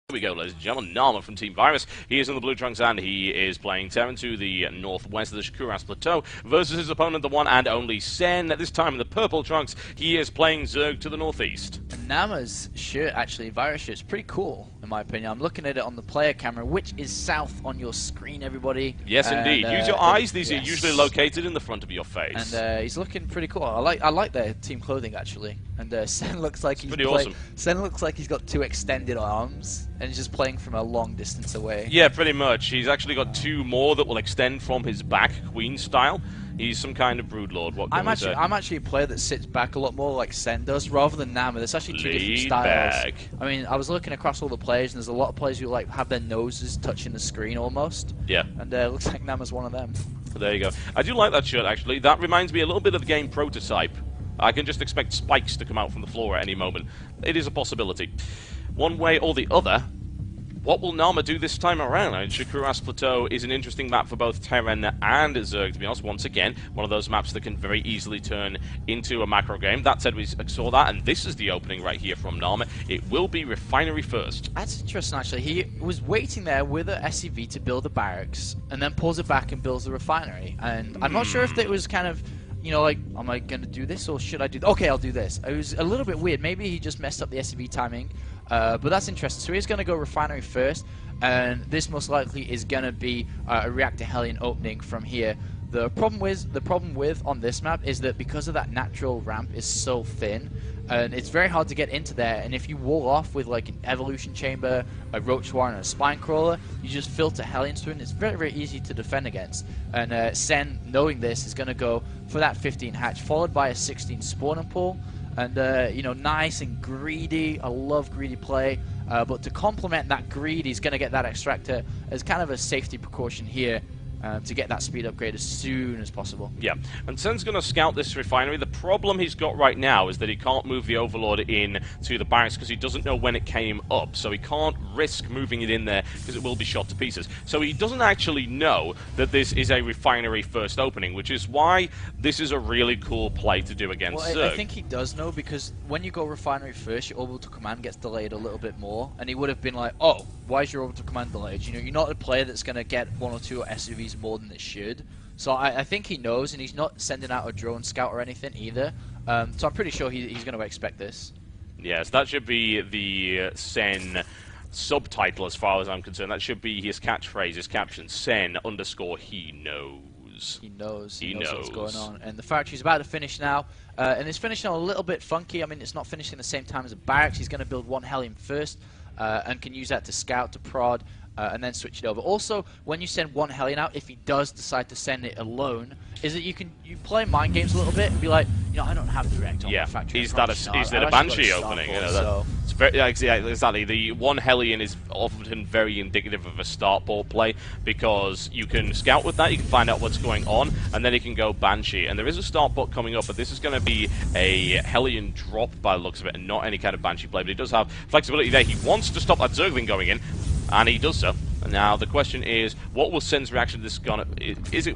Here we go, ladies and gentlemen. Naama from Team Virus. He is in the blue trunks and he is playing Terran to the northwest of the Shakuras Plateau versus his opponent, the one and only Sen. At this time in the purple trunks, he is playing Zerg to the northeast. And Naama's shirt, actually, Virus shirt, is pretty cool, in my opinion. I'm looking at it on the player camera, which is south on your screen, everybody. Yes, indeed. Use your eyes. These are usually located in the front of your face. And he's looking pretty cool. I like their team clothing, actually. And Sen looks like he's pretty awesome. Sen looks like he's got two extended arms, and he's just playing from a long distance away. Yeah, pretty much. He's actually got two more that will extend from his back, Queen style. He's some kind of broodlord. What can we say? I'm actually a player that sits back a lot more like Sen does, rather than Naama. There's actually two different styles. Back. I mean, I was looking across all the players, and there's a lot of players who like have their noses touching the screen almost. Yeah. And it looks like Naama's one of them. There you go. I do like that shirt, actually. That reminds me a little bit of the game Prototype. I can just expect spikes to come out from the floor at any moment. It is a possibility. One way or the other, what will Naama do this time around? I mean, Shakuras Plateau is an interesting map for both Terran and Zerg, to be honest. Once again, one of those maps that can very easily turn into a macro game. That said, we saw that, and this is the opening right here from Naama. It will be Refinery first. That's interesting, actually. He was waiting there with a SCV to build the barracks, and then pulls it back and builds the refinery. And I'm not sure if it was kind of, you know, like, am I going to do this or should I do... Okay, I'll do this. It was a little bit weird. Maybe he just messed up the SCV timing. But that's interesting. So he's going to go refinery first, and this most likely is going to be a reactor Hellion opening from here. The problem with on this map is that because of that natural ramp is so thin, and it's very hard to get into there, and if you wall off with like an evolution chamber, a roach warren, and a spine crawler, you just filter Hellions through, and it's very, very easy to defend against. And Sen, knowing this, is going to go for that 15 hatch, followed by a 16 spawning pool. And, you know, nice and greedy. I love greedy play. But to complement that greed, he's going to get that extractor as kind of a safety precaution here to get that speed upgrade as soon as possible. Yeah, and Sen's going to scout this refinery. The problem he's got right now is that he can't move the Overlord in to the barracks because he doesn't know when it came up, so he can't risk moving it in there because it will be shot to pieces. So he doesn't actually know that this is a refinery first opening, which is why this is a really cool play to do against Zerg. I think he does know, because when you go refinery first, your orbital command gets delayed a little bit more, and he would have been like, oh, why is your orbital command delayed? You know, you're not a player that's going to get one or two SUVs more than it should. So I think he knows, and he's not sending out a drone scout or anything either. So I'm pretty sure he's going to expect this. Yes, that should be the Sen subtitle as far as I'm concerned. That should be his catchphrase, his caption, Sen_ he knows. He knows what's going on. And the factory's about to finish now. And it's finishing a little bit funky. I mean, it's not finishing the same time as a barracks. He's going to build one Hellion first and can use that to scout, to prod, and then switch it over. Also, when you send one Hellion out, if he does decide to send it alone, is that you play mind games a little bit and be like, you know, I don't have direct on my factory. Is that a Banshee opening? You know, it's very, exactly. The one Hellion is often very indicative of a starport play because you can scout with that, you can find out what's going on, and then you can go Banshee. And there is a starport coming up, but this is going to be a Hellion drop by the looks of it, and not any kind of Banshee play. But he does have flexibility there. He wants to stop that Zergling going in, and he does so. Now the question is, what will Sen's reaction to this gonna?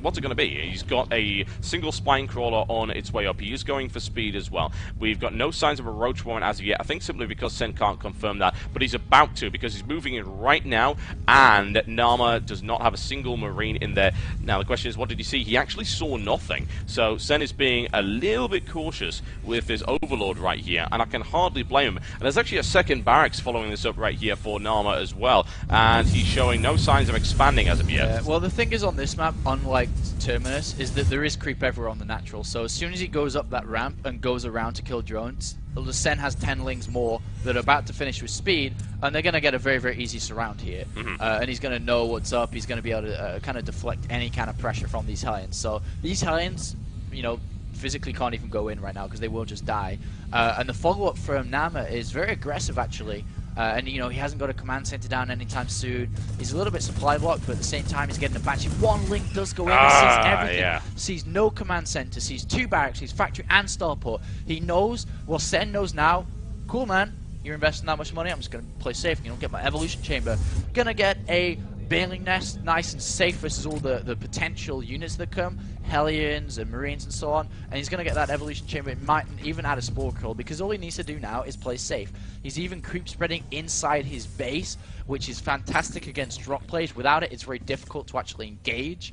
What's it gonna be? He's got a single spine crawler on its way up. He is going for speed as well. We've got no signs of a roach warren as of yet. I think simply because Sen can't confirm that, but he's about to because he's moving in right now, and Naama does not have a single marine in there. Now the question is, what did he see? He actually saw nothing. So Sen is being a little bit cautious with his Overlord right here, and I can hardly blame him. And there's actually a second barracks following this up right here for Naama as well, and he's showing no signs of expanding as of yet. Well, the thing is on this map, unlike Terminus, is that there is creep everywhere on the natural. So as soon as he goes up that ramp and goes around to kill drones, the Sen has 10 lings more that are about to finish with speed, and they're going to get a very, very easy surround here. And he's going to know what's up. He's going to be able to kind of deflect any kind of pressure from these Hellions. So these Hellions, you know, physically can't even go in right now because they will just die. And the follow-up from Naama is very aggressive, actually. And, you know, he hasn't got a command center down anytime soon. He's a little bit supply blocked, but at the same time, he's getting a Banshee. One link does go in, sees everything. Sees no command center, sees two barracks, sees factory and starport. He knows, well, Sen knows now, cool, man, you're investing that much money, I'm just going to play safe. You know, get my evolution chamber. Gonna get a Baneling Nest, nice and safe versus all the potential units that come, Hellions and Marines and so on, and he's going to get that Evolution Chamber. It might even add a Spore Crawl, because all he needs to do now is play safe. He's even creep spreading inside his base, which is fantastic against drop plays. Without it, it's very difficult to actually engage.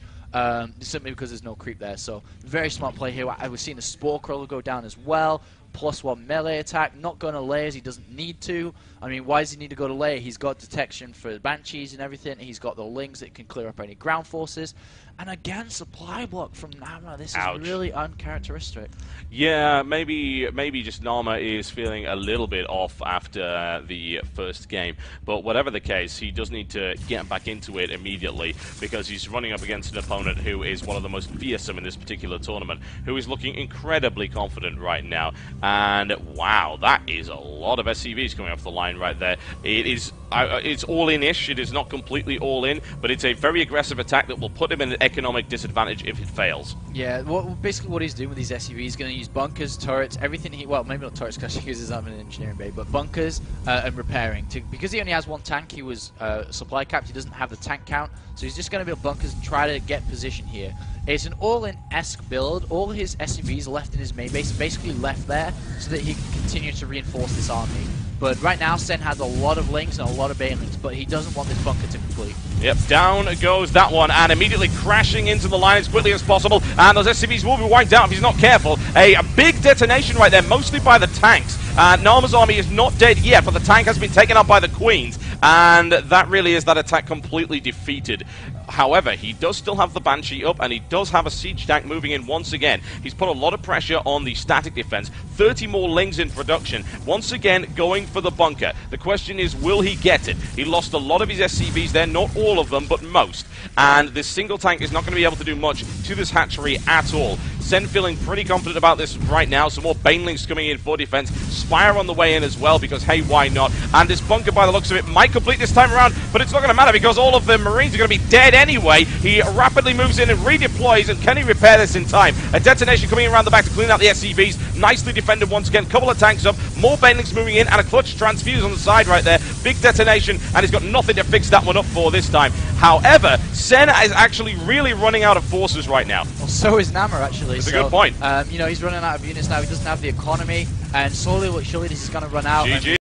Simply because there's no creep there. So very smart play here. I was seeing the Spore Crawler go down as well. +1 melee attack, not going to layers, he doesn't need to. I mean, why does he need to go to layer? He's got detection for the Banshees and everything. He's got the Lings that can clear up any ground forces. And again, supply block from Naama. This is really uncharacteristic. Yeah, maybe just Naama is feeling a little bit off after the first game. But whatever the case, he does need to get back into it immediately, because he's running up against an opponent who is one of the most fearsome in this particular tournament, who is looking incredibly confident right now. And wow, that is a lot of SCVs coming off the line right there. It is it's all-in-ish. It is not completely all-in, but it's a very aggressive attack that will put him in an economic disadvantage if it fails. Yeah, basically what he's doing with these SCVs, he's going to use bunkers, turrets, everything. Well, maybe not turrets because he uses them in an engineering bay, but bunkers and repairing. Because he only has one tank, he was supply capped. He doesn't have the tank count, so he's just going to build bunkers and try to get position here. It's an all-in-esque build. All his SCVs are left in his main base, basically left there, so that he can continue to reinforce this army. But right now, Sen has a lot of Lings and a lot of Banelings, but he doesn't want this bunker to complete. Yep, down goes that one, and immediately crashing into the line as quickly as possible, and those SCVs will be wiped out if he's not careful. A big detonation right there, mostly by the tanks. Naama's army is not dead yet, but the tank has been taken out by the Queens, and that really is that attack completely defeated. However, he does still have the Banshee up, and he does have a siege tank moving in once again. He's put a lot of pressure on the static defense. 30 more Lings in production. Once again, going for the bunker. The question is, will he get it? He lost a lot of his SCVs there, not all of them, but most. And this single tank is not going to be able to do much to this hatchery at all. Sen feeling pretty confident about this right now. Some more Banelings coming in for defense. Spire on the way in as well, because hey, why not? And this bunker, by the looks of it, might complete this time around, but it's not going to matter because all of the Marines are going to be dead anyway. He rapidly moves in and redeploys, and can he repair this in time? A detonation coming around the back to clean out the SCVs. Nicely defended once again. Couple of tanks up, more Banelings moving in, and a clutch transfuse on the side right there. Big detonation, and he's got nothing to fix that one up for this time. However, Sen is actually really running out of forces right now. Well, so is Naama, actually. That's a good point. You know, he's running out of units now. He doesn't have the economy, and slowly but surely this is going to run out. GG.